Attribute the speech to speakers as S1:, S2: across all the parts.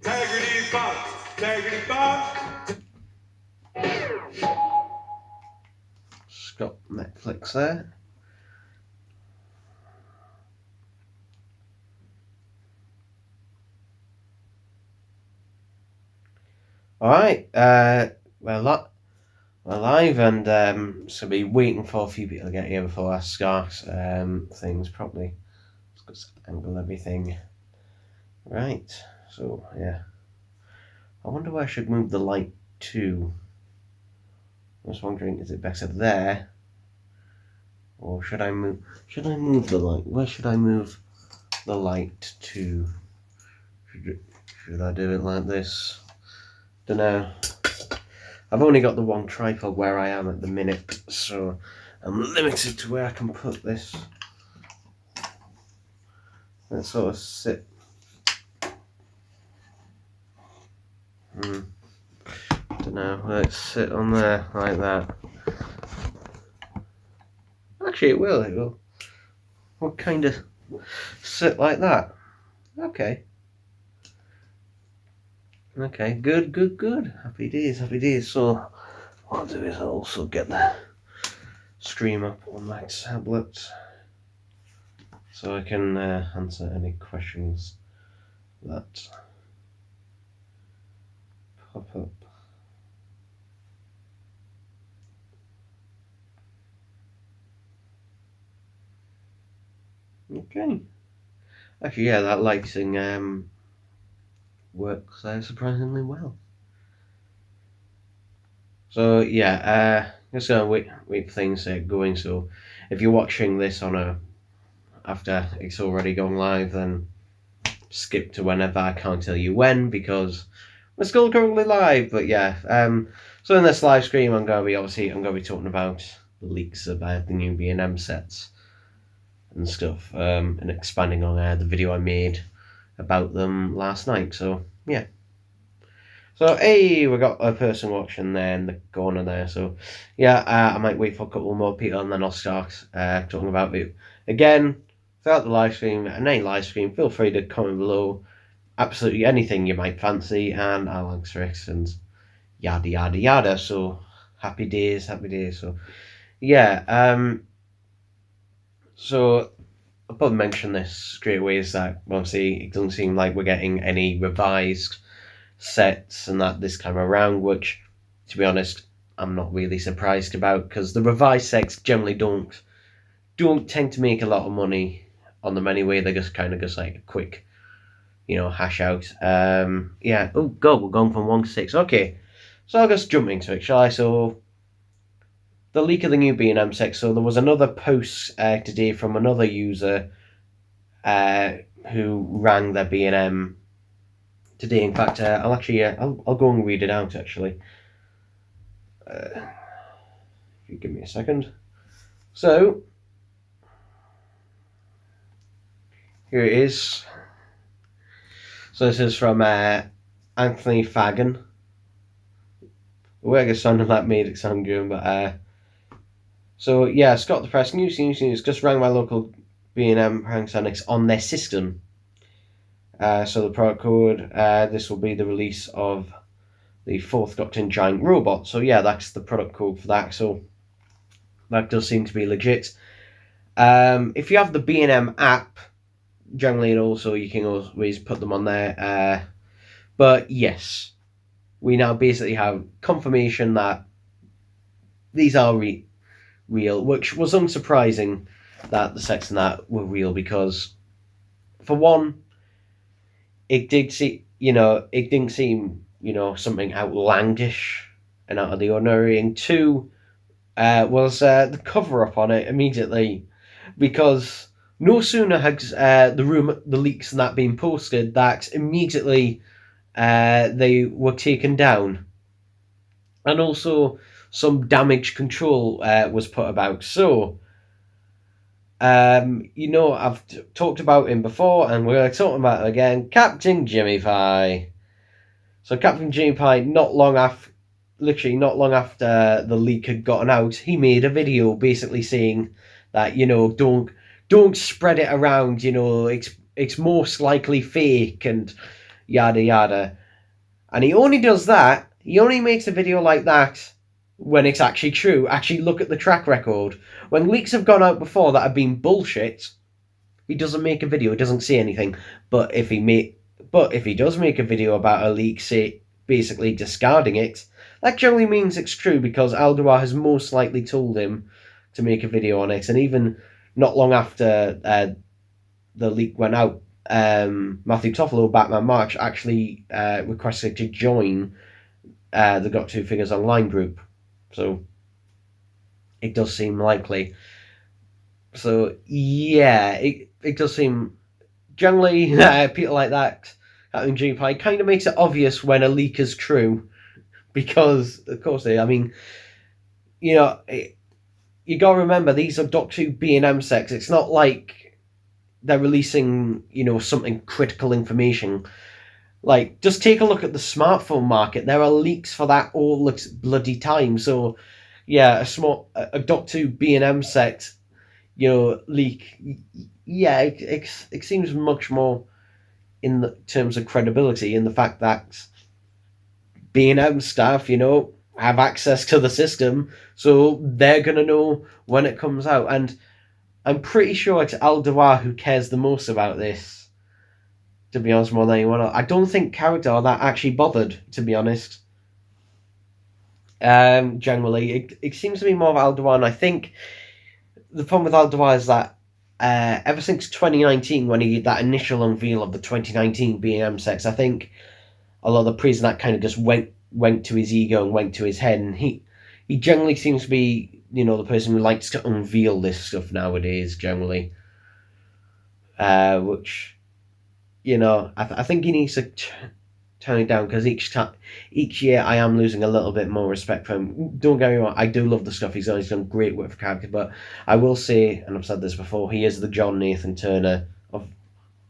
S1: Taggity box, taggity box.
S2: Just got Netflix there. Alright, we're live, and so be waiting for a few people to get here before I start things properly. Just angle everything. Right, so yeah. I wonder where I should move the light to. I was wondering, is it better there? Or should I move the light? Where should I move the light to? Should I do it like this? Dunno. I've only got the one tripod where I am at the minute, so I'm limited to where I can put this. Let's sort of sit. Dunno, let's sit on there like that. Actually, it will. We'll kind of sit like that. Okay. Okay, good. Happy days. So, what I'll do is I'll also get the stream up on my tablet so I can answer any questions that pop up. Okay. Actually, yeah, that lighting works surprisingly well. So yeah, just gonna wait for things to get going. So if you're watching this on after it's already gone live, then skip to whenever. I can't tell you when because we're still currently live. But yeah, so in this live stream, I'm gonna be talking about the leaks about the new B&M sets and stuff, and expanding on the video I made about them last night. So yeah. So hey, we got a person watching there in the corner there. So yeah, I might wait for a couple more people and then I'll start talking about it again throughout the live stream. And any live stream, feel free to comment below absolutely anything you might fancy, and I'll answer it and yada yada yada. So happy days. So yeah, so I'll probably mention this straight away is that obviously it doesn't seem like we're getting any revised sets and that this time around, which to be honest I'm not really surprised about because the revised sets generally don't tend to make a lot of money on them anyway. They're just kind of like a quick, hash out. Yeah. Oh god, we're going from 1 to 6. Okay, so I'll just jump into it, shall I? So the leak of the new B&M sets. So there was another post today from another user who rang their B&M today. In fact, I'll go and read it out actually. If you give me a second. So here it is. So this is from Anthony Fagan. The way I sounded that made it sound good, but so yeah, Scott the Press News just rang my local B&M Panasonics on their system. So the product code, this will be the release of the 4th Doctor Giant Robot. So yeah, that's the product code for that. So that does seem to be legit. If you have the B&M app, generally and also you can always put them on there. But yes, we now basically have confirmation that these are real, which was unsurprising that the sets and that were real because, for one, it didn't seem something outlandish and out of the ordinary, and two was the cover up on it immediately, because no sooner had the leaks and that been posted that immediately they were taken down, and also some damage control was put about. So I've talked about him before, and we're talking about it again. Captain CameraFi. So Captain CameraFi, literally not long after the leak had gotten out, he made a video basically saying that don't spread it around. It's most likely fake, and yada yada. And he only does that, he only makes a video like that when it's actually true. Actually look at the track record. When leaks have gone out before that have been bullshit, he doesn't make a video, he doesn't say anything. But if he does make a video about a leak, say basically discarding it, that generally means it's true, because Alduar has most likely told him to make a video on it. And even not long after the leak went out, Matthew Toffolo, Batman March, actually requested to join the Got Two Figures online group. So it does seem likely. So yeah, it does seem generally people like that having GPI kind of makes it obvious when a leak is true, because of course I mean, you know, you gotta remember these are Doctor Who B&M sets. It's not like they're releasing, you know, something critical information. Like, just take a look at the smartphone market. There are leaks for that all the bloody time. So yeah, a Doctor Who B&M set, you know, leak, yeah, it seems much more in the terms of credibility, in the fact that B&M staff, you know, have access to the system, so they're gonna know when it comes out. And I'm pretty sure it's Alduar who cares the most about this, to be honest, more than anyone else. I don't think character are that actually bothered, to be honest. Generally, it seems to be more of Alduar, and I think the problem with Alduar is that ever since 2019, when he did that initial unveil of the 2019 B&M sets, I think a lot of the praise that kind of just went to his ego and went to his head, and he generally seems to be, you know, the person who likes to unveil this stuff nowadays, generally. Which, you know, I think he needs to turn it down, because each year I am losing a little bit more respect for him. Don't get me wrong, I do love the stuff he's done. He's done great work for character, but I will say, and I've said this before, he is the John Nathan Turner of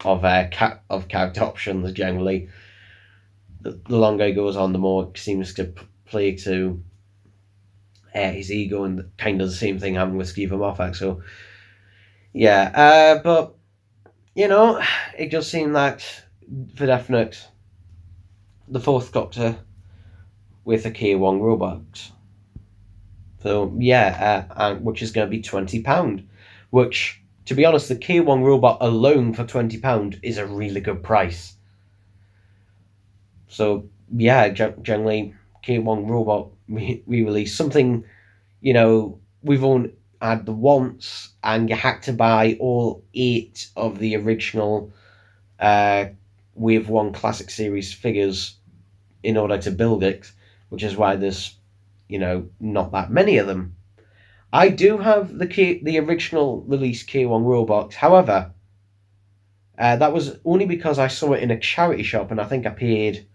S2: character options. Generally, the longer he goes on, the more it seems to play to his ego, and kind of the same thing happened with Stephen Moffat. So yeah, but you know, it does seem that for definite, the Fourth Doctor with a K1 robot. So yeah, which is going to be £20. Which, to be honest, the K1 robot alone for £20 is a really good price. So yeah, generally K1 robot re-release, something, you know, we've only had the once, and you had to buy all 8 of the original Wave 1 Classic Series figures in order to build it, which is why there's, you know, not that many of them. I do have the original release K1 robot. However, that was only because I saw it in a charity shop, and I think I paid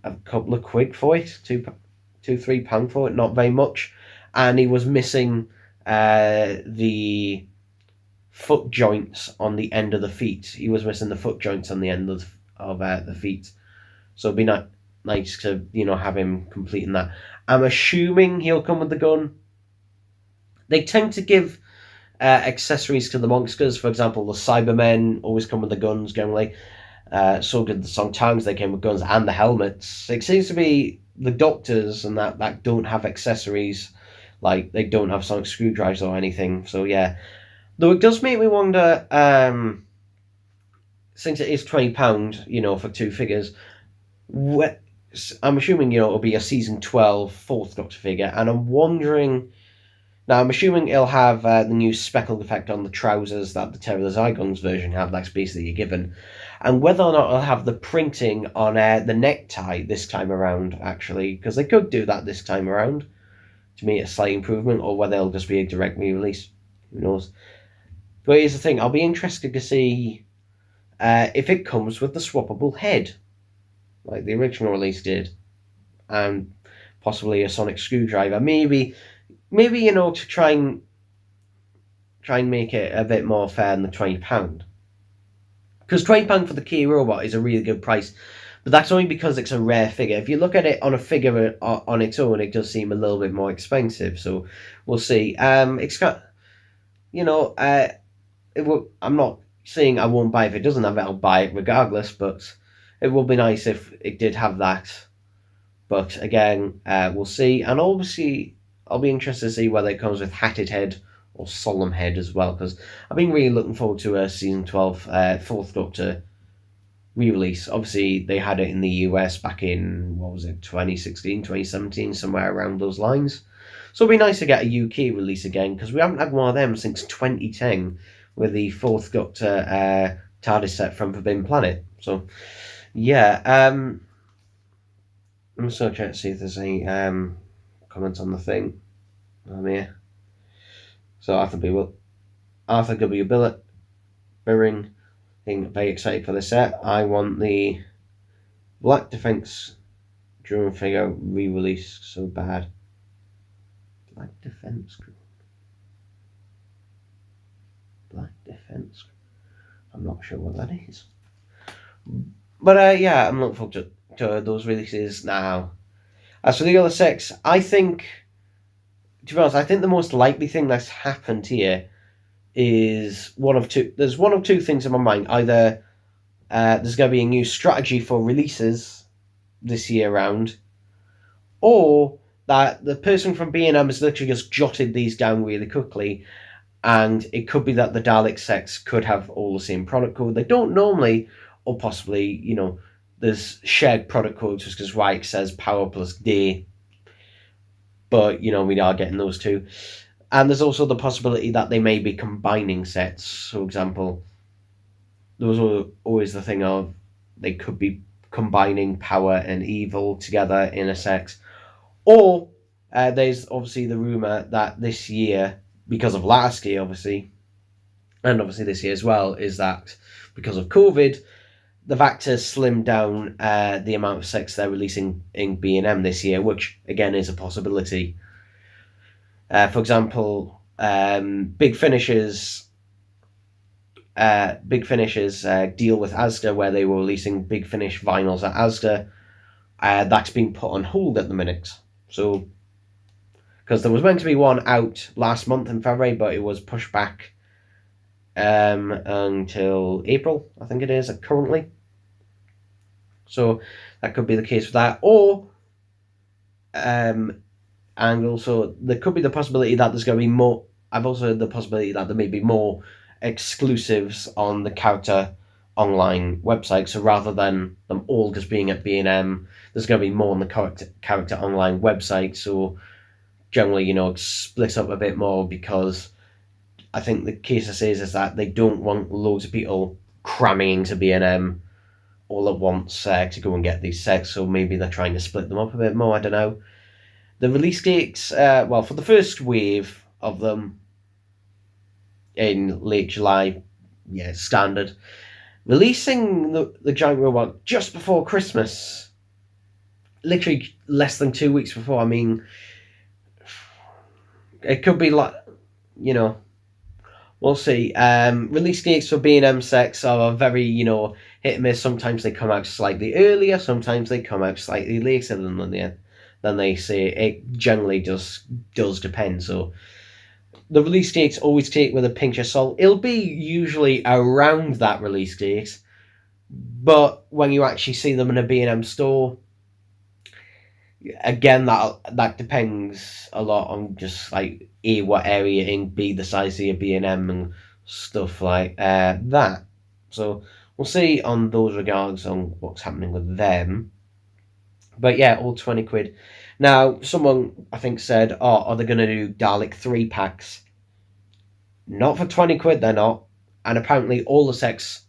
S2: a couple of quid for it, £2-3 for it, not very much. And he was missing the foot joints on the end of the feet. He was missing the foot joints on the end of the feet. So it'd be nice to, you know, have him completing that. I'm assuming he'll come with the gun. They tend to give accessories to the monsters. For example, the Cybermen always come with the guns, generally. So did the Sontarans, they came with guns and the helmets. It seems to be the Doctors and that don't have accessories. Like, they don't have sonic screwdrivers or anything. So yeah. Though it does make me wonder, since it is £20, you know, for 2 figures, I'm assuming, you know, it'll be a season 12 Fourth Doctor figure, and I'm wondering. Now, I'm assuming it'll have the new speckled effect on the trousers that the Terror of the Zygons version have. That's basically you're given, and whether or not it'll have the printing on the necktie this time around, actually, because they could do that this time around to make a slight improvement, or whether it'll just be a direct re-release. Who knows? But here's the thing: I'll be interested to see if it comes with the swappable head, like the original release did, and possibly a sonic screwdriver. Maybe, you know, to try and make it a bit more fair than the £20. Because £20 for the Key Robot is a really good price, but that's only because it's a rare figure. If you look at it on a figure on its own, it does seem a little bit more expensive. So we'll see. It's got, you know, I'm not saying I won't buy it if it doesn't have it, I'll buy it regardless, but it would be nice if it did have that. But again, we'll see. And obviously, I'll be interested to see whether it comes with Hatted Head or Solemn Head as well, because I've been really looking forward to a Season 12 Fourth Doctor re-release. Obviously, they had it in the US back in, 2016, 2017, somewhere around those lines. So it'll be nice to get a UK release again, because we haven't had one of them since 2010 with the Fourth Doctor TARDIS set from Forbidden Planet. So, yeah, I'm just going to try to see if there's any comments on the thing. I'm here. So Arthur W. Billett, Birring, very excited for the set. I want the Black Defense drone figure re-release so bad. Black Defense. I'm not sure what that is. But yeah, I'm looking forward to those releases now. As for the other six, I think, to be honest, I think the most likely thing that's happened here is one of two. There's one of two things in my mind. Either there's going to be a new strategy for releases this year round, or that the person from B&M has literally just jotted these down really quickly, and it could be that the Dalek sets could have all the same product code. They don't normally, or possibly, there's shared product codes just because Reich says power plus day, but, we are getting those two. And there's also the possibility that they may be combining sets. For example, there was always the thing of they could be combining power and evil together in a set. Or there's obviously the rumour that this year, because of last year obviously, and obviously this year as well, is that because of COVID, the Vactors slimmed down the amount of sets they're releasing in B&M this year, which again is a possibility. For example, Big Finish's deal with Asda, where they were releasing Big Finish vinyls at Asda, that's been put on hold at the minute. So, because there was meant to be one out last month in February, but it was pushed back until April, I think it is currently. So that could be the case for that, or and also there could be the possibility that there's going to be more. I've also heard the possibility that there may be more exclusives on the Character Online website. So rather than them all just being at B&M, there's going to be more on the Character Online website. So generally, split up a bit more, because I think the case is that they don't want loads of people cramming into B&M all at once to go and get these sets. So maybe they're trying to split them up a bit more. I don't know. The release dates, for the first wave of them in late July, standard. Releasing the giant robot just before Christmas, literally less than 2 weeks before. I mean, it could be like, we'll see. Release dates for B&M sets are very, hit and miss. Sometimes they come out slightly earlier, sometimes they come out slightly later than they say. It generally just does depend. So the release dates always take with a pinch of salt. It'll be usually around that release date, but when you actually see them in a B&M store, again, that depends a lot on just like A, what area in, B, the size of your B&M and stuff like that. So we'll see on those regards on what's happening with them. But yeah, all 20 quid. Now, someone I think said, are they going to do Dalek 3 packs? Not for 20 quid, they're not. And apparently all the sets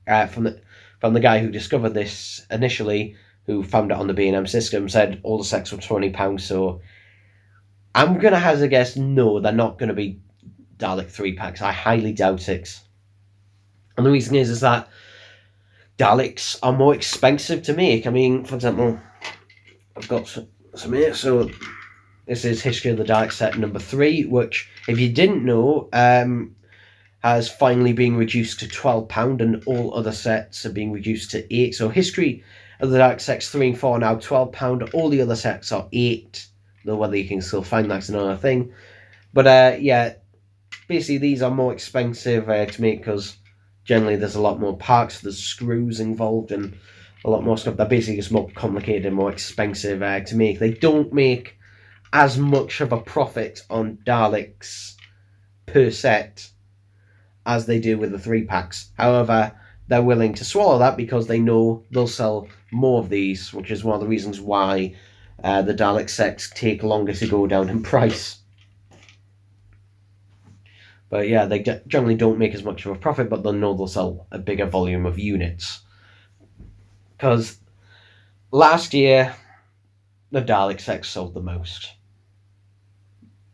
S2: from the guy who discovered this initially, who found it on the B&M system, said all the sets were £20. So I'm going to hazard a guess, no, they're not going to be Dalek 3 packs. I highly doubt it. And the reason is that Daleks are more expensive to make. I mean, for example, I've got some here. So this is History of the Dalek set number 3, which, if you didn't know, has finally been reduced to £12, and all other sets are being reduced to £8. So History of the Dalek sets 3 and 4 are now £12. All the other sets are £8. Though whether you can still find that's another thing. But yeah, basically these are more expensive to make because generally there's a lot more parts, there's screws involved and a lot more stuff. They're basically just more complicated and more expensive to make. They don't make as much of a profit on Daleks per set as they do with the 3-packs. However, they're willing to swallow that because they know they'll sell more of these, which is one of the reasons why the Dalek sets take longer to go down in price. But yeah, they generally don't make as much of a profit, but they'll know they'll sell a bigger volume of units. Because last year, the Dalek sets sold the most.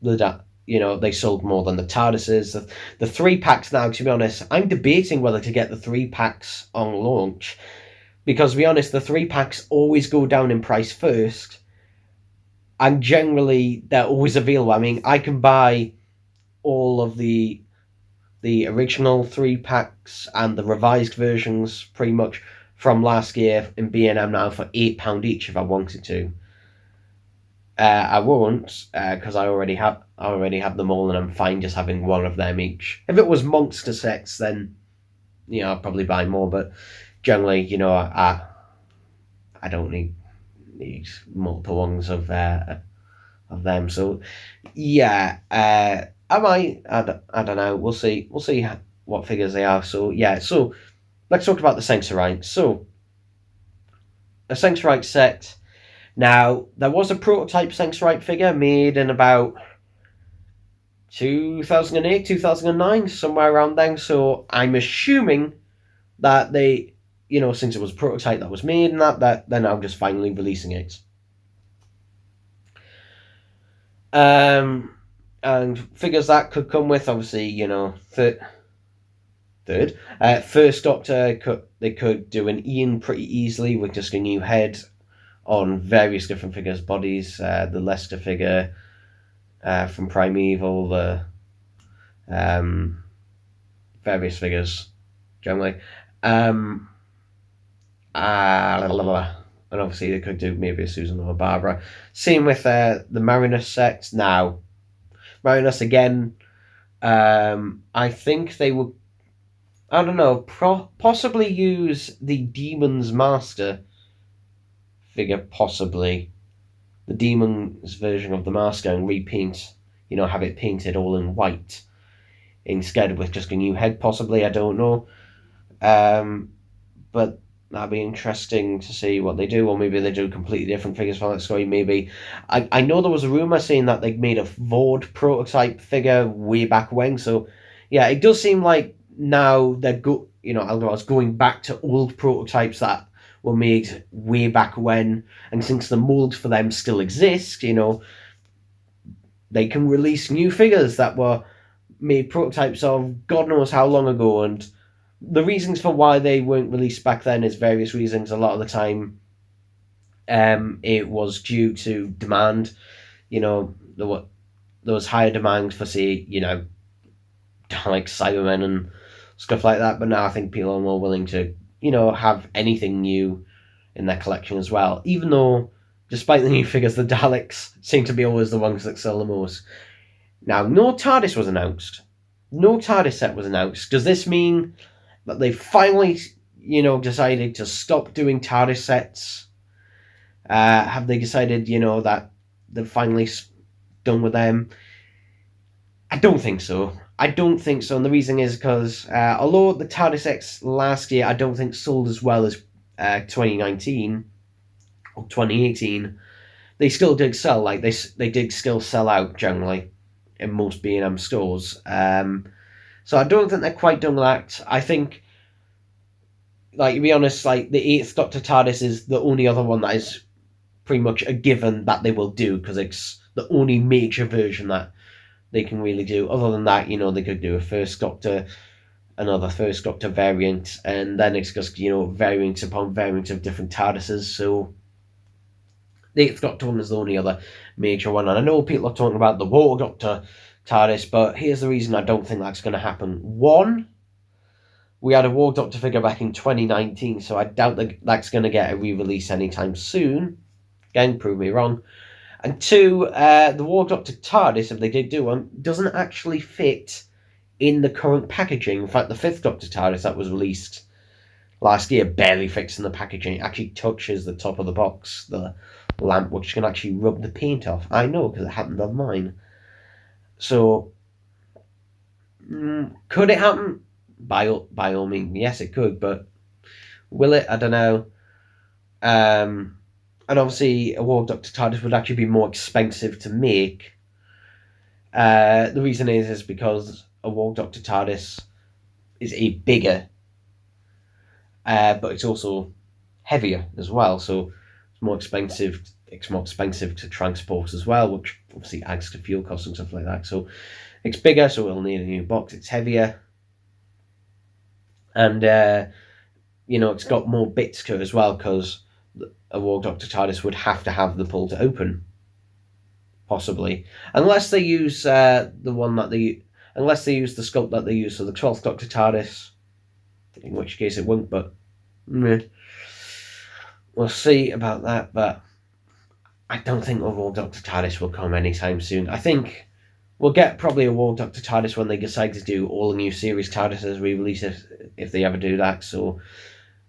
S2: They sold more than the Tardises. The 3-packs now, to be honest, I'm debating whether to get the 3-packs on launch. Because, to be honest, the 3-packs always go down in price first. And generally, they're always available. I mean, I can buy all of the original 3-packs and the revised versions pretty much from last year in B&M now for £8 each if I wanted to. I won't because I already have them all and I'm fine just having one of them each. If it was monster sets, then I'd probably buy more. But generally, I don't need multiple ones of them. So yeah, I might. I don't know. We'll see. We'll see what figures they are. So yeah. So let's talk about the Sensorite. So a Sensorite set. Now, there was a prototype Sensorite figure made in about 2008, 2009, somewhere around then. So I'm assuming that they, since it was a prototype that was made and that they're now just finally releasing it. And figures that could come with, obviously, First Doctor, they could do an Ian pretty easily with just a new head on various different figures' bodies. The Lester figure from Primeval, the various figures generally. And obviously they could do maybe a Susan or a Barbara. Same with the Marinus set. Now, Marinus again, I think they would, I don't know, possibly use the Demon's Master figure, possibly the Demon's version of the Master, and repaint, have it painted all in white instead with just a new head, possibly. I don't know. But that'd be interesting to see what they do, or maybe they do completely different figures for that story. Maybe I know there was a rumor saying that they made a Vord prototype figure way back when. So yeah, it does seem like now they're going back to old prototypes that were made way back when, and since the mold for them still exists, they can release new figures that were made prototypes of God knows how long ago. And the reasons for why they weren't released back then is various reasons. A lot of the time, it was due to demand. There was higher demand for, say, like Cybermen and stuff like that. But now I think people are more willing to, have anything new in their collection as well. Even though, despite the new figures, the Daleks seem to be always the ones that sell the most. Now, no Tardis was announced. No Tardis set was announced. Does this mean that they finally, decided to stop doing Tardis sets? Have they decided, that they're finally done with them? I don't think so. And the reason is because although the Tardis X last year I don't think sold as well as 2019 or 2018, they still did sell. Like they did still sell out generally in most B&M stores. So I don't think they're quite done with that. I think, like, to be honest, like the 8th Doctor TARDIS is the only other one that is pretty much a given that they will do, because it's the only major version that they can really do. Other than that, they could do a First Doctor, another First Doctor variant, and then it's just, variant upon variant of different TARDISes. So the 8th Doctor one is the only other major one. And I know people are talking about the War Doctor TARDIS, but here's the reason I don't think that's going to happen. One, we had a War Doctor figure back in 2019, so I doubt that that's going to get a re-release anytime soon. Again, prove me wrong. And two, the War Doctor TARDIS, if they did do one, doesn't actually fit in the current packaging. In fact, the 5th Doctor TARDIS that was released last year barely fits in the packaging. It actually touches the top of the box, the lamp, which can actually rub the paint off. I know, because it happened on mine. So, could it happen? By all means, yes, it could, but will it? I don't know. And obviously, a War Doctor TARDIS would actually be more expensive to make. The reason is because a War Doctor TARDIS is a bigger, but it's also heavier as well, so it's more expensive. It's more expensive to transport as well, which obviously adds to fuel costs and stuff like that. So it's bigger, so it'll need a new box. It's heavier, and it's got more bits to it as well, because a War Doctor TARDIS would have to have the pull to open, possibly, unless they use unless they use the sculpt that they use for the 12th Doctor TARDIS, in which case it won't. But we'll see about that. But I don't think a War Doctor TARDIS will come anytime soon. I think we'll get probably a War Doctor TARDIS when they decide to do all the new series TARDISes re-releases, if they ever do that. So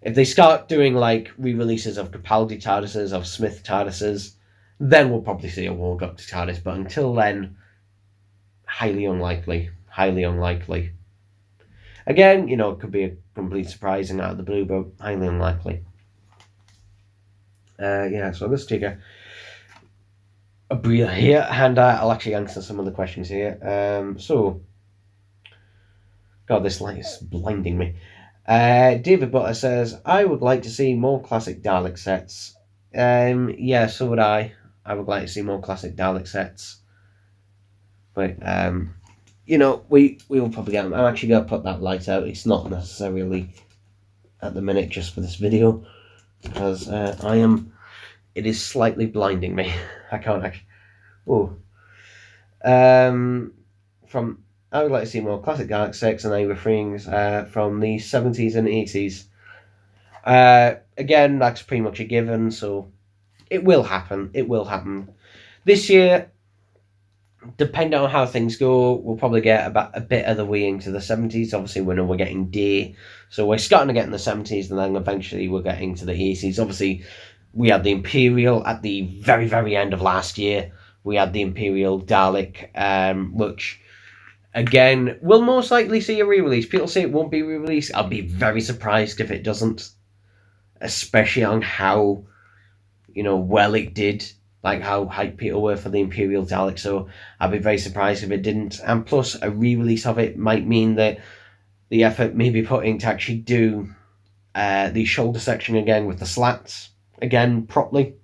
S2: if they start doing like re-releases of Capaldi TARDISes, of Smith TARDISes, then we'll probably see a War Doctor TARDIS. But until then, highly unlikely. Highly unlikely. Again, it could be a complete surprise and out of the blue, but highly unlikely. So let's take a breather here, and I'll actually answer some of the questions here. God, this light is blinding me. David Butter says, I would like to see more classic Dalek sets. Yeah, so would I. I would like to see more classic Dalek sets. But, we will probably get them. I'm actually going to put that light out. It's not necessarily at the minute just for this video, because it is slightly blinding me. I can't actually... I would like to see more classic Dalek sets and refrains from the 70s and 80s. Again, that's pretty much a given, so it will happen. It will happen. This year, depending on how things go, we'll probably get about a bit of the way into the 70s. Obviously, we're getting day. So we're starting to get in the 70s, and then eventually we'll get into the 80s. Obviously, we had the Imperial at the very, very end of last year. We had the Imperial Dalek, which, again, we'll most likely see a re-release. People say it won't be re-released. I'll be very surprised if it doesn't. Especially on how, well it did. Like how hyped people were for the Imperial Dalek. So I'd be very surprised if it didn't. And plus, a re-release of it might mean that the effort may be put in to actually do the shoulder section again with the slats. Again, properly.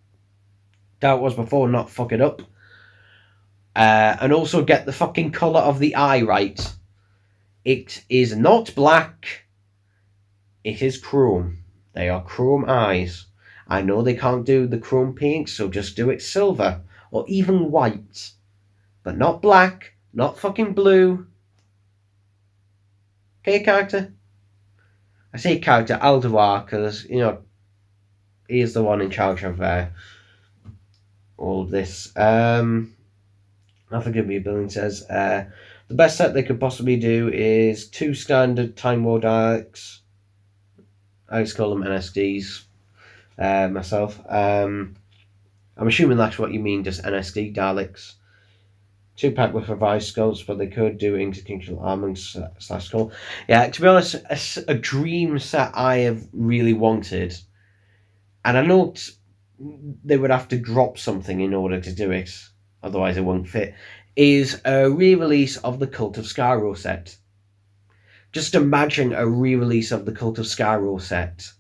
S2: That was before, not fuck it up. And also get the fucking colour of the eye right. It is not black. It is chrome. They are chrome eyes. I know they can't do the chrome paint, so just do it silver. Or even white. But not black. Not fucking blue. Okay, character? I say character, Alduar, because, he is the one in charge of all of this. Forgive me, Billing says, the best set they could possibly do is 2 standard Time War Daleks. I just call them NSDs myself. I'm assuming that's what you mean, just NSD Daleks. 2-pack with revised sculpts, but they could do intercontinental arming / skull. Yeah, to be honest, a dream set I have really wanted, and I know they would have to drop something in order to do it, otherwise it won't fit, is a re-release of the Cult of Skaro set. Just imagine a re-release of the Cult of Skaro set,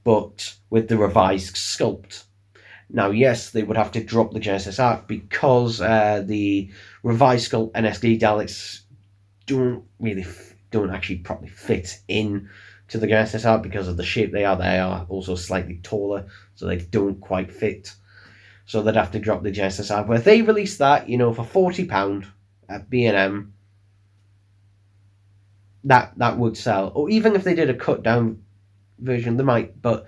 S2: but with the revised sculpt. Now, yes, they would have to drop the Genesis Arc because the revised sculpt NSD Daleks don't actually properly fit in to the Genesis Arc because of the shape they are. They are also slightly taller, so they don't quite fit. So they'd have to drop the Genesis Arc. But if they release that, for £40 at B&M, that would sell. Or even if they did a cut down version, they might. But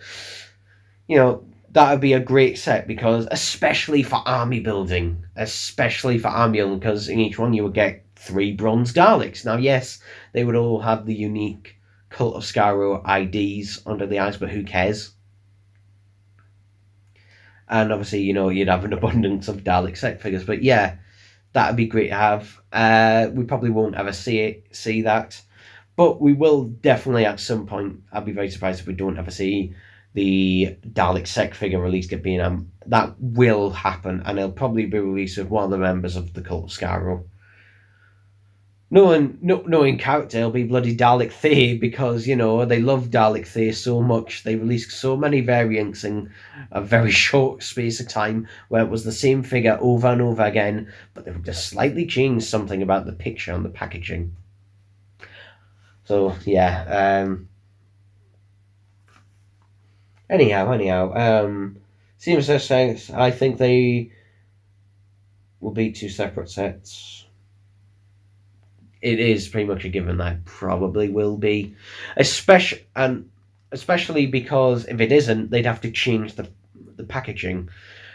S2: that would be a great set, because especially for army building, because in each one you would get 3 bronze Daleks. Now, yes, they would all have the unique Cult of Skaro IDs under the eyes, but who cares? And obviously, you'd have an abundance of Dalek sect figures. But yeah, that'd be great to have. We probably won't ever see that. But we will definitely at some point. I'd be very surprised if we don't ever see the Dalek sect figure released at B&M. That will happen, and it'll probably be released with one of the members of the Cult of Skaro. Knowing character, it'll be bloody Dalek Thay, because, they love Dalek Thay so much. They released so many variants in a very short space of time, where it was the same figure over and over again, but they would just slightly change something about the picture and the packaging. So, yeah. Anyhow, seems this I think they will be 2 separate sets. It is pretty much a given that probably will be, especially because if it isn't, they'd have to change the packaging,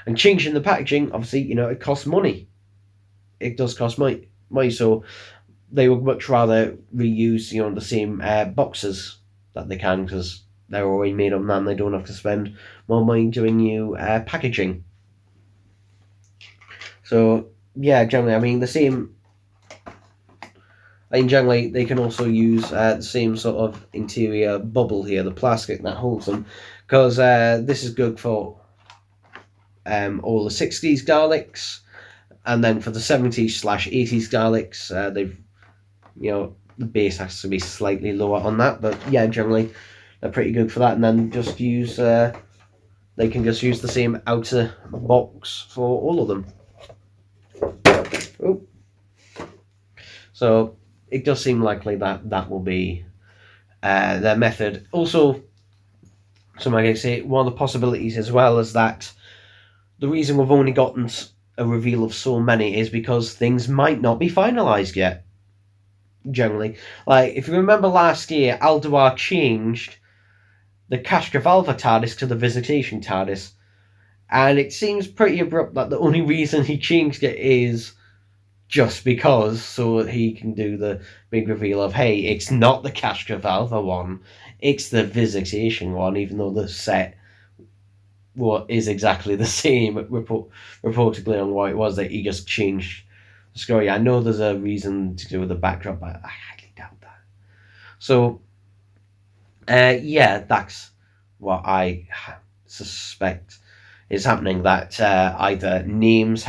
S2: and changing the packaging, obviously, it costs money. It does cost money. So they would much rather reuse, the same boxes that they can, because they're already made on them. They don't have to spend more money doing new packaging. So yeah, generally, generally they can also use the same sort of interior bubble here, the plastic that holds them, because this is good for all the 60s Daleks, and then for the 70s/80s Daleks, they've, the base has to be slightly lower on that, but yeah, generally they're pretty good for that. And then just use they can just use the same outer box for all of them. Oh. So it does seem likely that will be their method. Also, some I can say one of the possibilities as well is that the reason we've only gotten a reveal of so many is because things might not be finalised yet. Generally, like if you remember last year, Alduar changed the Cascavalva Tardis to the Visitation Tardis, and it seems pretty abrupt that the only reason he changed it is just because, so he can do the big reveal of, hey, it's not the Cascavalva one, it's the Visitation one, even though the set is exactly the same, reportedly on what it was, that he just changed the story. I know there's a reason to do with the backdrop, but I highly doubt that. So, yeah, that's what I suspect is happening, that either names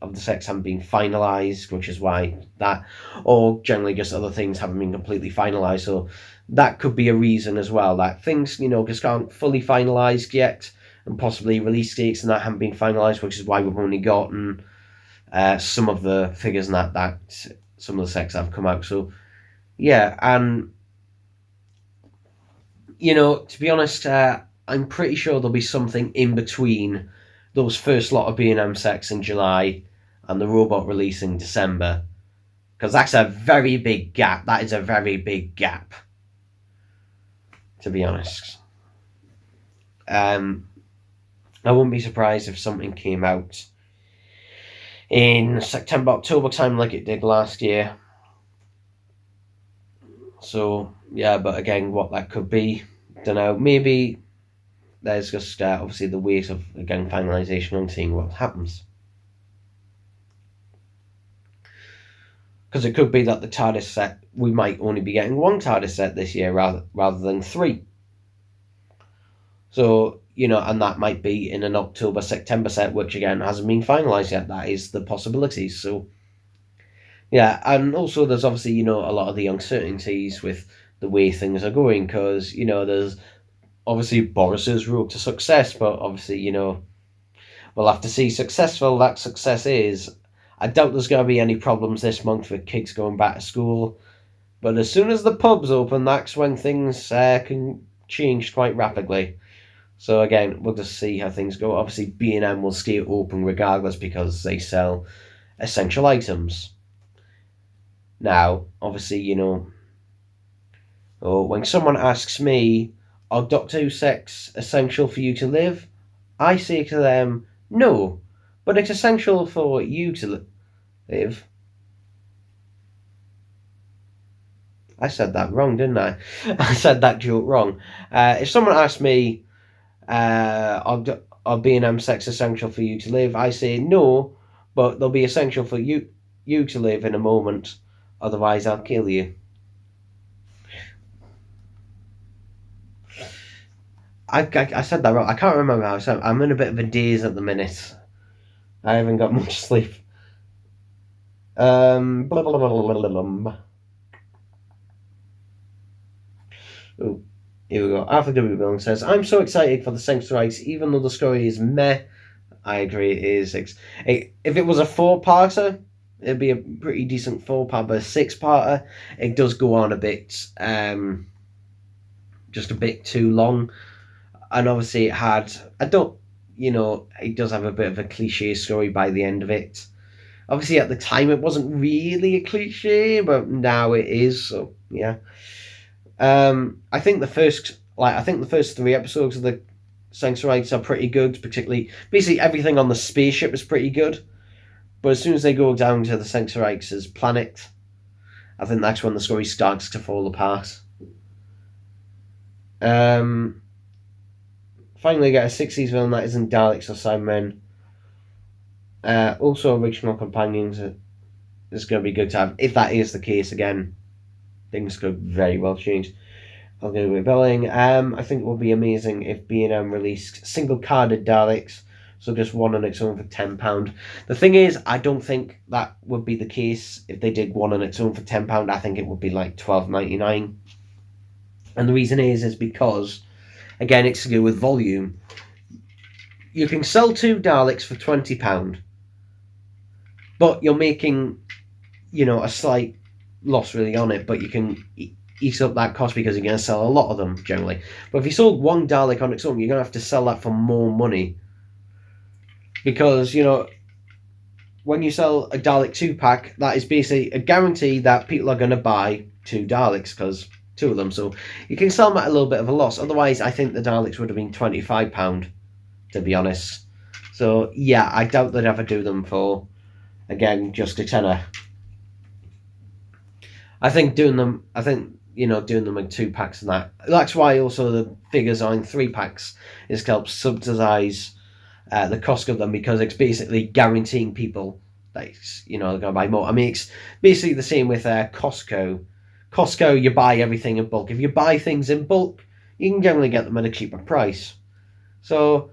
S2: of the sex haven't been finalised, which is why that, or generally just other things haven't been completely finalised. So that could be a reason as well, that things, just aren't fully finalised yet, and possibly release dates and that haven't been finalised, which is why we've only gotten some of the figures and that some of the sets have come out. So yeah, and to be honest, I'm pretty sure there'll be something in between those first lot of B&M sets in July and the robot release in December, because that's a very big gap. That is a very big gap, to be honest. I wouldn't be surprised if something came out in September, October time like it did last year. So yeah, but again, what that could be, don't know. Maybe there's just obviously the weight of, again, finalisation and seeing what happens. Because it could be that the TARDIS set, we might only be getting 1 TARDIS set this year rather than 3. So, and that might be in an October-September set, which again hasn't been finalised yet. That is the possibility. So, yeah, and also there's obviously, a lot of the uncertainties with the way things are going, because, there's obviously Boris's road to success, but obviously, we'll have to see successful that success is. I doubt there's going to be any problems this month with kids going back to school, but as soon as the pubs open, that's when things can change quite rapidly. So again, we'll just see how things go. Obviously, B&M will stay open regardless because they sell essential items. Now, obviously, when someone asks me, are Doctor Who sets essential for you to live? I say to them, no, but it's essential for you to live. I said that wrong, didn't I? I said that joke wrong. If someone asked me, are B&M sex essential for you to live? I say no, but they'll be essential for you to live in a moment. Otherwise, I'll kill you. I said that wrong. I can't remember how I said it. I'm in a bit of a daze at the minute. I haven't got much sleep. Blah, blah, blah, blah, blah, blah. Oh, here we go. Arthur W. Billing says, I'm so excited for the Sanctuary Rights, even though the story is meh. I agree, it is. If it was a 4-parter, it'd be a pretty decent 4-part, but a 6-parter, it does go on a bit, just a bit too long. And obviously it had, it does have a bit of a cliche story by the end of it. Obviously at the time it wasn't really a cliche, but now it is, so yeah. I think the first 3 episodes of the Sanctuary Rights are pretty good, basically everything on the spaceship is pretty good. But as soon as they go down to the Sanctuary Rights' planet, I think that's when the story starts to fall apart. Finally get a 60s villain that isn't Daleks or Cybermen. Also original companions is going to be good to have. If that is the case, again, things could very well change. I'll go with Billing. I think it would be amazing if B&M released single-carded Daleks, so just one on its own for £10. The thing is, I don't think that would be the case if they did one on its own for £10. I think it would be like £12.99. And the reason is because, again, it's to do with volume. You can sell 2 Daleks for £20, but you're making, a slight loss really on it, but you can eat up that cost because you're going to sell a lot of them generally. But if you sold 1 Dalek on its own, you're going to have to sell that for more money. Because, when you sell a Dalek 2-pack, that is basically a guarantee that people are going to buy 2 Daleks, because 2 of them. So you can sell them at a little bit of a loss. Otherwise, I think the Daleks would have been £25, to be honest. So, yeah, I doubt they'd ever do them for, again, just a tenner. I think doing them in 2 packs and that. That's why also the figures are in 3 packs, is to help subsidize the cost of them, because it's basically guaranteeing people that they're going to buy more. I mean, it's basically the same with Costco. Costco, you buy everything in bulk. If you buy things in bulk, you can generally get them at a cheaper price. So,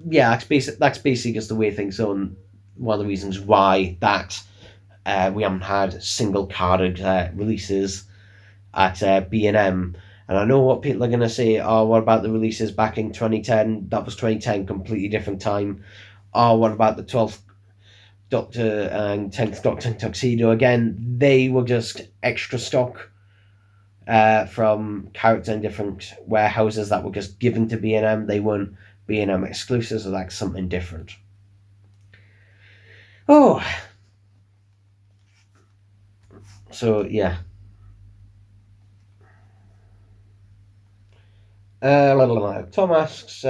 S2: yeah, that's basically just the way things are, and one of the reasons why that we haven't had single-carded releases at B&M. And I know what people are going to say, oh, what about the releases back in 2010? That was 2010, completely different time. Oh, what about the 12th Doctor and 10th Doctor in Tuxedo? Again, they were just extra stock from characters in different warehouses that were just given to B&M. They weren't B&M exclusives, so that's something different. Oh. So, yeah. Tom asks,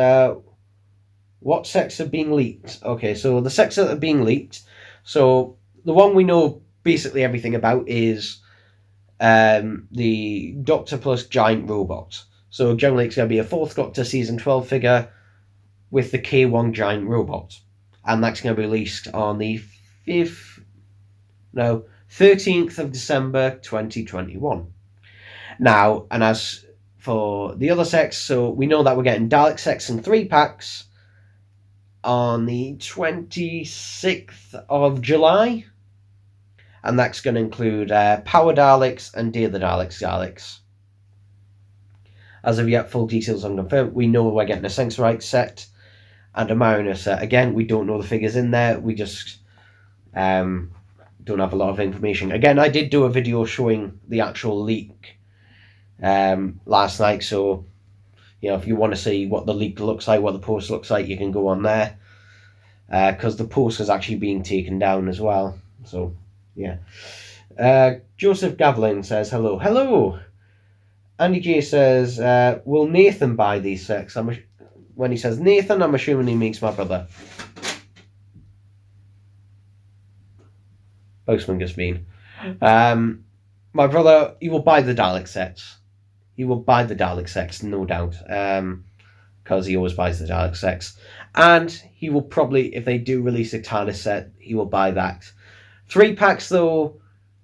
S2: what sects are being leaked? Okay, so the sects that are being leaked, so the one we know basically everything about is the Doctor plus giant robot. So generally it's going to be a 4th Doctor season 12 figure with the K1 giant robot. And that's going to be released on the 13th of December 2021. Now, and as for the other sects, so we know that we're getting Dalek sects in 3 packs on the 26th of July. And that's going to include Power Daleks and Day of the Daleks. As of yet, full details unconfirmed. We know we're getting a Sanctuary Rights set and a Mariner set. Again, we don't know the figures in there. We just don't have a lot of information. Again, I did do a video showing the actual leak last night, so if you want to see what the leak looks like, what the post looks like, you can go on there, because the post is actually being taken down as well. So yeah. Joseph Gavlin says hello. Andy J says, will Nathan buy these sets? When he says Nathan, I'm assuming he means my brother. Postman just been. my brother, he will buy the Dalek sets. He will buy the Dalek sets, no doubt. Because he always buys the Dalek sets. And he will probably, if they do release a Tardis set, he will buy that. 3-packs, though,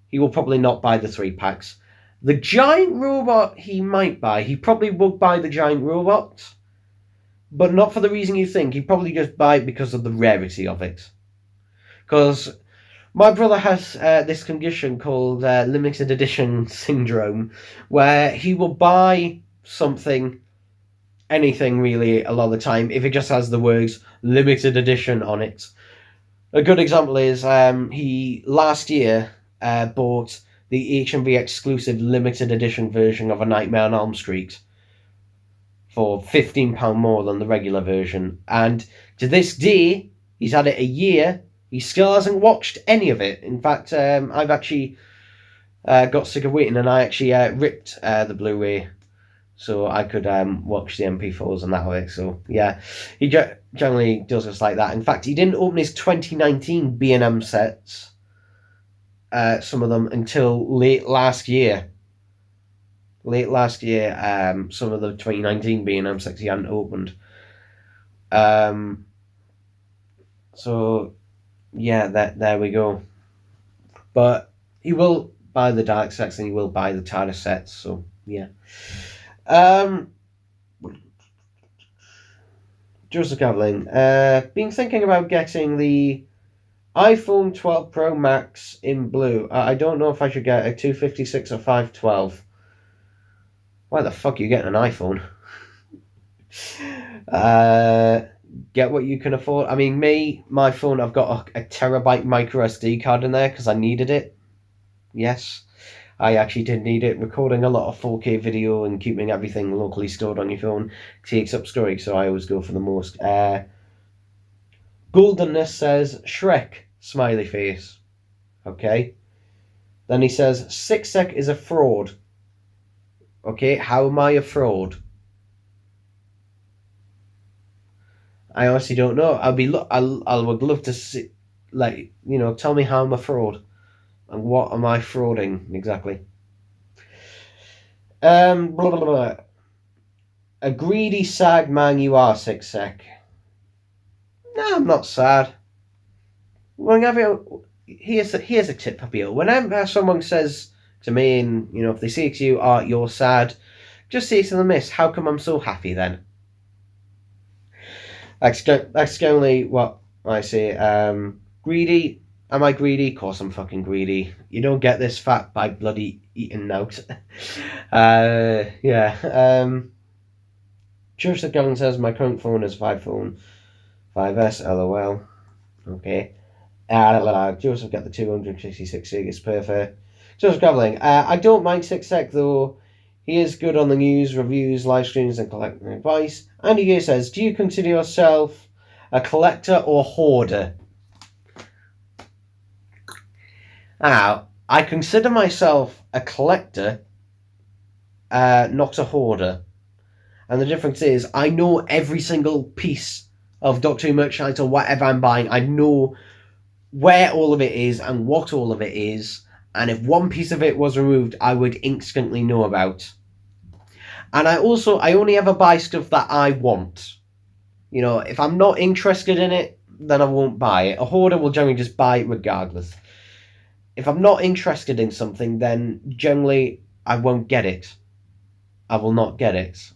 S2: he will probably not buy the 3-packs. The giant robot he might buy. He probably will buy the giant robot. But not for the reason you think. He'd probably just buy it because of the rarity of it. Because my brother has this condition called limited edition syndrome, where he will buy something, anything really, a lot of the time, if it just has the words limited edition on it. A good example is he last year bought the HMV exclusive limited edition version of A Nightmare on Elm Street for £15 more than the regular version. And to this day, he's had it a year, he still hasn't watched any of it. In fact, I've actually got sick of waiting, and I actually ripped the Blu-ray so I could watch the MP4s and that of it. So yeah, he generally does us like that. In fact, he didn't open his 2019 B&M sets, some of them, until late last year. Some of the 2019 B&M sets he hadn't opened. So yeah, there we go. But he will buy the Dalek sets and he will buy the Tardis sets. So yeah. Joseph Gavlin, been thinking about getting the iPhone 12 Pro Max in blue. I don't know if I should get a 256 or 512. Why the fuck are you getting an iPhone? Get what you can afford. I mean, my phone, I've got a terabyte micro SD card in there because I needed it. Yes, I actually did need it. Recording a lot of 4K video and keeping everything locally stored on your phone takes up storage, so I always go for the most. Goldenness says Shrek, smiley face. Okay. Then he says Sixsec is a fraud. Okay, how am I a fraud? I honestly don't know. I would love to see, like, tell me how I'm a fraud. And what am I frauding exactly? Blah, blah, blah. A greedy, sad man you are, Sixsec. No, I'm not sad. Whenever, here's a tip, Papio. Whenever someone says to me, and if they say to you, "Oh, you're sad," just say to them this: "How come I'm so happy then?" That's only what I say. Greedy. Am I greedy? Of course I'm fucking greedy. You don't get this fat by bloody eating out. Yeah. Joseph Gunn says my current phone is 5S, lol. Okay. Joseph got the 266 gig, it's perfect. Joseph Graveling, I don't mind Sixsec though. He is good on the news, reviews, live streams, and collecting advice. Andy Gear says, do you consider yourself a collector or hoarder? Now, I consider myself a collector, not a hoarder. And the difference is, I know every single piece of Doctor Who merchandise or whatever I'm buying. I know where all of it is and what all of it is. And if one piece of it was removed, I would instantly know about. And I only ever buy stuff that I want. If I'm not interested in it, then I won't buy it. A hoarder will generally just buy it regardless. If I'm not interested in something, then generally I won't get it. I will not get it.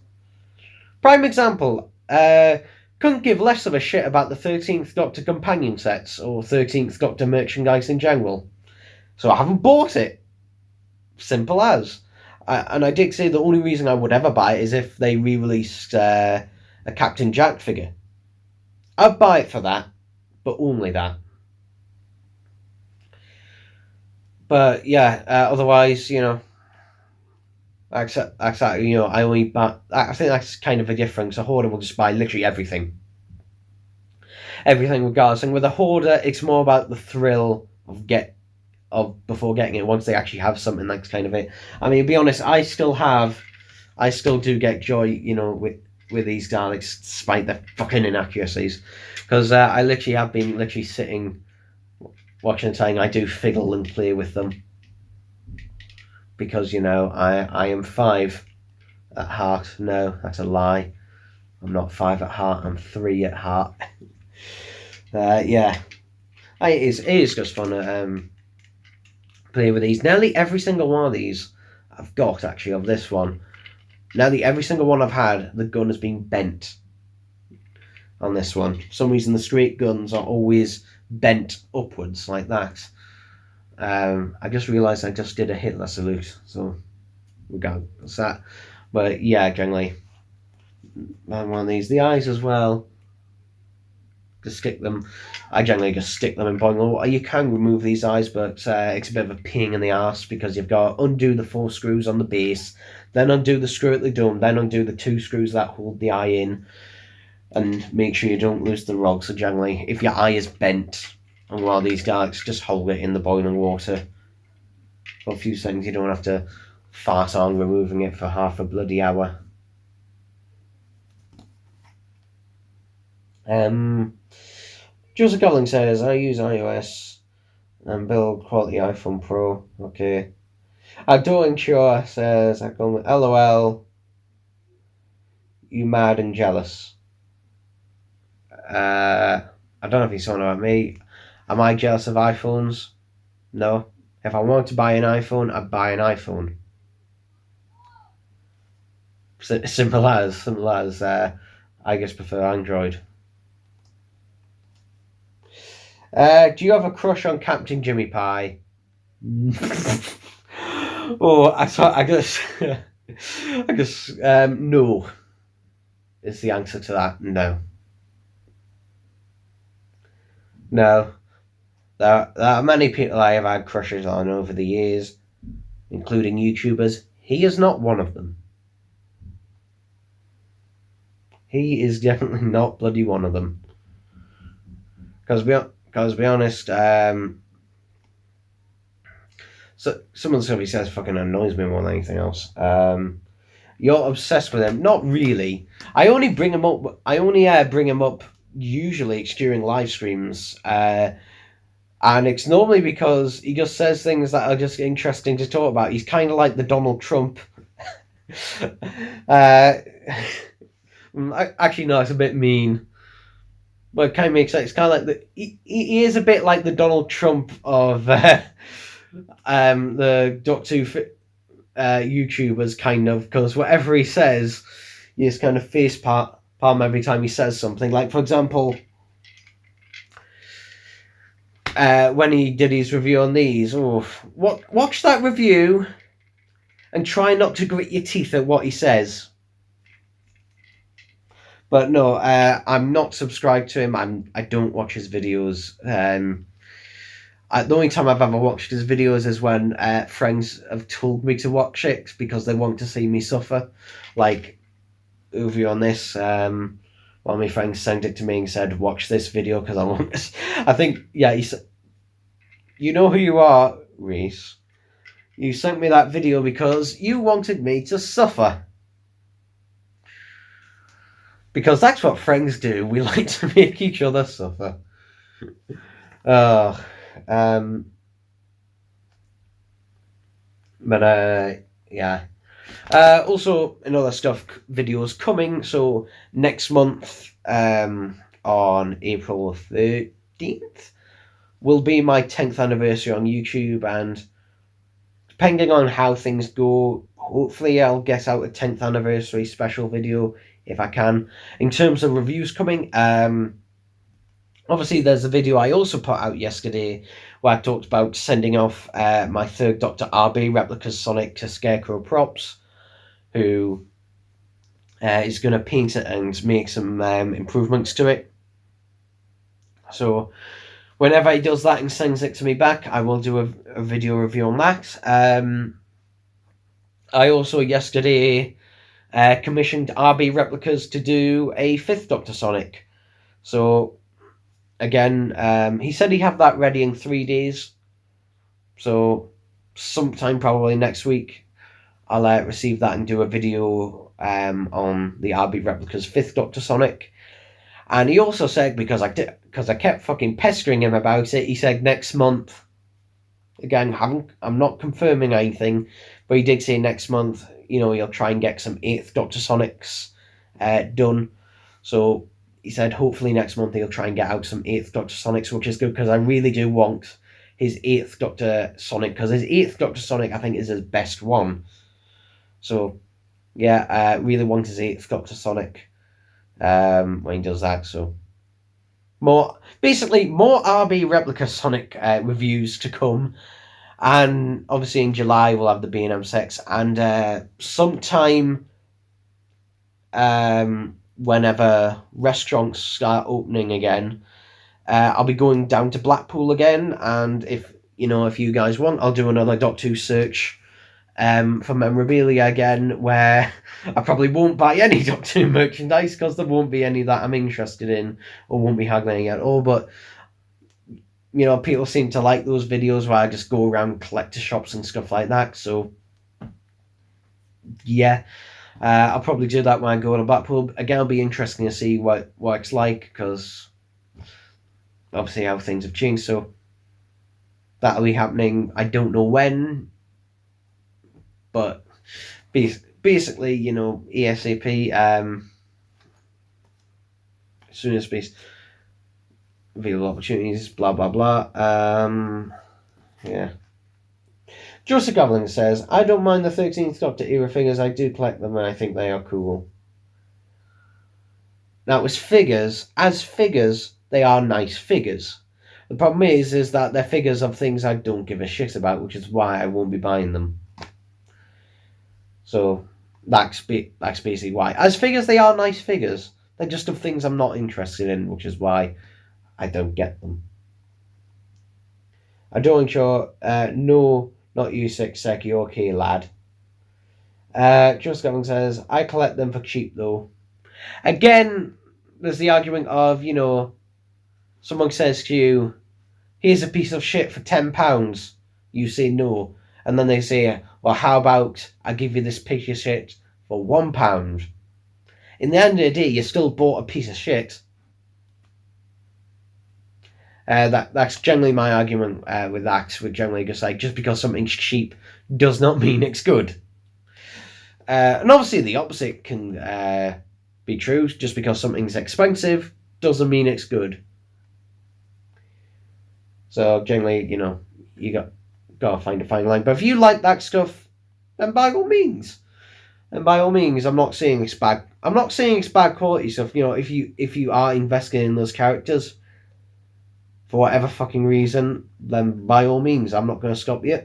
S2: Prime example, couldn't give less of a shit about the 13th Doctor companion sets or 13th Doctor merchandise in general. So I haven't bought it. Simple as. And I did say the only reason I would ever buy it is if they re-released a Captain Jack figure. I'd buy it for that, but only that. But yeah, otherwise, I only buy. I think that's kind of a difference. A hoarder will just buy literally everything. Everything regardless. And with a hoarder, it's more about the thrill of before getting it, once they actually have something that's kind of it. I mean, to be honest, I still do get joy, with these Daleks, despite their fucking inaccuracies. Because I literally have been sitting, watching and saying I do fiddle and play with them. because, you know, I am 5 at heart. No, that's a lie. I'm not 5 at heart, I'm 3 at heart. Yeah. It is just fun to play with these. Nearly every single one of these I've got, actually, of this one. Nearly every single one I've had, the gun has been bent on this one. For some reason, the straight guns are always bent upwards like that. I just realised I just did a Hitler salute, so we go. That's that. But yeah, generally, one of these. The eyes as well. Just stick them. I generally just stick them in boiling water. You can remove these eyes, but it's a bit of a pain in the arse because you've got to undo the 4 screws on the base, then undo the screw at the dome, then undo the 2 screws that hold the eye in, and make sure you don't lose the rod. So generally, if your eye is bent on one of these Daleks, just hold it in the boiling water for a few seconds. You don't have to fart on removing it for half a bloody hour. Joseph Golling says, I use iOS and build quality iPhone Pro. Okay. Doing Shaw says, I go with LOL. You mad and jealous. I don't know if he's talking about me. Am I jealous of iPhones? No. If I want to buy an iPhone, I'd buy an iPhone. Simple as. I just prefer Android. Do you have a crush on Captain Jimmy Pie? I guess no is the answer to that. No. There are many people I have had crushes on over the years, including YouTubers. He is not one of them. He is definitely not bloody one of them. Because to be honest, so some of the stuff he says fucking annoys me more than anything else. You're obsessed with him. Not really. I only bring him up usually it's during live streams. And it's normally because he just says things that are just interesting to talk about. He's kind of like the Donald Trump. Actually, no, it's a bit mean. But it kind of makes sense. It's kind of like he is a bit like the Donald Trump of the Doctor Who YouTubers, kind of, because whatever he says, you just kind of face palm every time he says something. Like, for example, when he did his review on these, watch that review and try not to grit your teeth at what he says. But no, I'm not subscribed to him. I don't watch his videos. The only time I've ever watched his videos is when friends have told me to watch it because they want to see me suffer. Like, over on this, one of my friends sent it to me and said, watch this video because I want this. I think, yeah, he said, you know who you are, Reese. You sent me that video because you wanted me to suffer. Because that's what friends do. We like to make each other suffer. But yeah. Also, in other stuff, videos coming. So next month, on April 13th, will be my 10th anniversary on YouTube, and depending on how things go, hopefully I'll get out a 10th anniversary special video if I can. In terms of reviews coming, obviously there's a video I also put out yesterday where I talked about sending off my third Dr. RB replicas Sonic to Scarecrow Props, who is going to paint it and make some improvements to it. So whenever he does that and sends it to me back, I will do a video review on that. I also yesterday commissioned RB Replicas to do a 5th Dr. Sonic. So again, he said he'd have that ready in 3 days. So sometime probably next week, I'll receive that and do a video on the RB Replicas 5th Dr. Sonic. And he also said, because I kept fucking pestering him about it, he said next month. Again, I'm not confirming anything, but he did say next month, he'll try and get some 8th Doctor Sonics done. So he said hopefully next month he'll try and get out some 8th Doctor Sonics, which is good because I really do want his 8th Doctor Sonic, because his 8th Doctor Sonic I think is his best one. So yeah, I really want his 8th Doctor Sonic when he does that. So more RB replica Sonic reviews to come. And obviously in July we'll have the B&M 6, and sometime whenever restaurants start opening again, I'll be going down to Blackpool again, and if you guys want, I'll do another Doctor Who search for memorabilia again, where I probably won't buy any Doctor Who merchandise because there won't be any that I'm interested in or won't be haggling at all, but people seem to like those videos where I just go around collector shops and stuff like that. So, yeah, I'll probably do that when I go to Blackpool. Again, it'll be interesting to see what it's like, because obviously how things have changed. So, that'll be happening. I don't know when, but basically, ASAP, as soon as space. Available opportunities, blah blah blah. Yeah. Joseph Goblin says, I don't mind the 13th Doctor era figures, I do collect them and I think they are cool. Now, as figures, they are nice figures. The problem is that they're figures of things I don't give a shit about, which is why I won't be buying them. So, that's basically why. As figures, they are nice figures. They're just of things I'm not interested in, which is why I don't get them. I don't sure. No, not you, Seki. Okay, lad. Just Gavin says, I collect them for cheap, though. Again, there's the argument of, someone says to you, here's a piece of shit for £10. You say no. And then they say, well, how about I give you this piece of shit for £1? In the end of the day, you still bought a piece of shit. That's generally my argument with that. With generally just because something's cheap does not mean it's good. And obviously the opposite can be true. Just because something's expensive doesn't mean it's good. So generally, you gotta find a fine line. But if you like that stuff, then by all means. And by all means, I'm not saying it's bad. I'm not saying it's bad quality stuff. If you are investing in those characters, for whatever fucking reason, then by all means, I'm not going to stop you.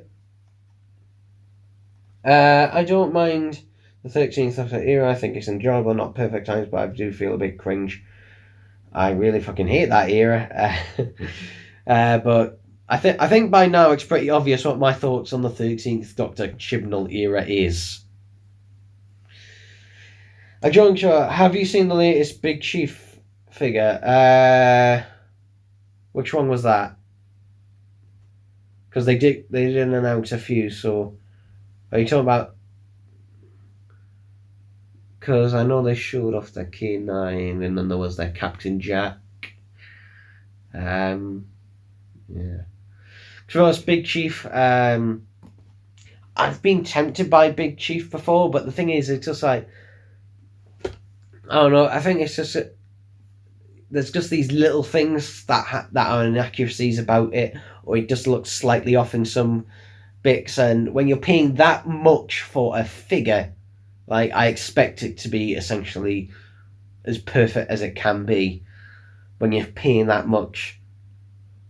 S2: I don't mind the 13th Doctor era. I think it's enjoyable, not perfect times, but I do feel a bit cringe. I really fucking hate that era. But I think by now it's pretty obvious what my thoughts on the 13th Doctor Chibnall era is. Juncture, have you seen the latest Big Chief figure? Which one was that? Because they didn't announce a few, so are you talking about? Because I know they showed off their K9, and then there was their Captain Jack. Yeah. To be honest, Big Chief, I've been tempted by Big Chief before, but the thing is, it's just like, I don't know, I think it's just, there's just these little things that are inaccuracies about it, or it just looks slightly off in some bits, and when you're paying that much for a figure, like, I expect it to be essentially as perfect as it can be. When you're paying that much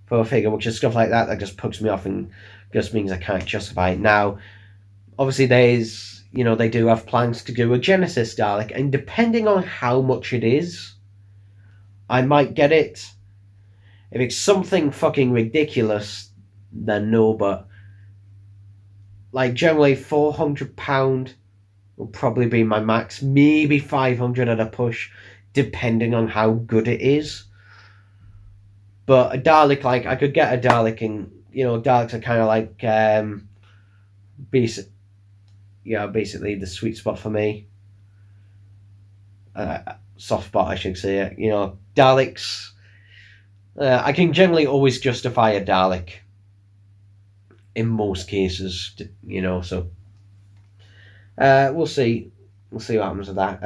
S2: for a figure, which is stuff like that just puts me off and just means I can't justify it. Now, obviously there's, they do have plans to do a Genesis Dalek, and depending on how much it is, I might get it. If it's something fucking ridiculous, then no, but like generally £400 will probably be my max, maybe 500 at a push, depending on how good it is. But a Dalek, like, I could get a Dalek, and Daleks are kind of like basically the sweet spot for me. Soft spot, I should say. Daleks, I can generally always justify a Dalek in most cases, you know. So we'll see what happens with that.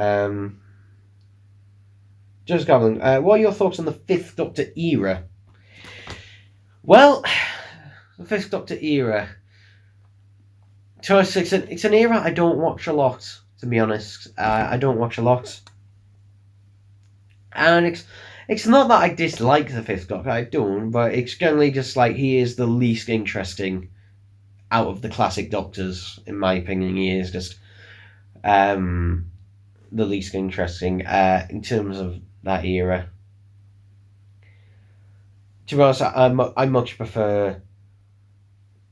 S2: Just Goblin, what are your thoughts on the Fifth Doctor era? Well, the Fifth Doctor era. So it's an era I don't watch a lot, to be honest. I don't watch a lot, and it's not that I dislike the Fifth Doctor. I don't, but it's generally just like he is the least interesting out of the classic Doctors, in my opinion. He is just the least interesting in terms of that era. To be honest, I much prefer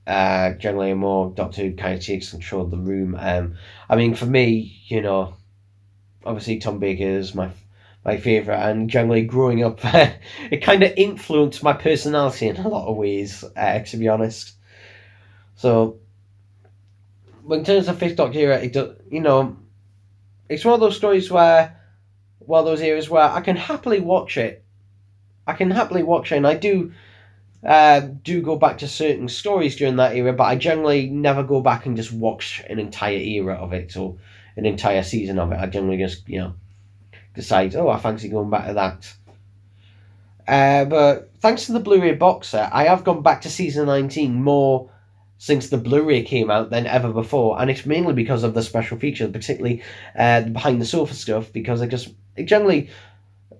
S2: generally a more Doctor Who kind of takes control of the room. I mean, for me, you know, obviously Tom Baker is my favourite, and generally growing up, it kind of influenced my personality in a lot of ways, to be honest. So, but in terms of Fifth Doctor era, it does, you know, it's one of those stories where, well, those eras where I can happily watch it. And I do go back to certain stories during that era, but I generally never go back and just watch an entire era of it or an entire season of it. I generally just, you know, decide, oh, I fancy going back to that. But thanks to the Blu-ray box set, I have gone back to season 19 more since the Blu-ray came out than ever before, and it's mainly because of the special features, particularly the behind the sofa stuff, because it generally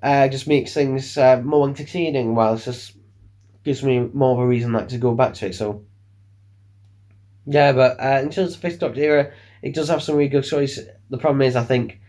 S2: just makes things more entertaining, while it just gives me more of a reason to go back to it. So yeah, but in terms of Fifth Doctor era, it does have some really good stories. The problem is, I think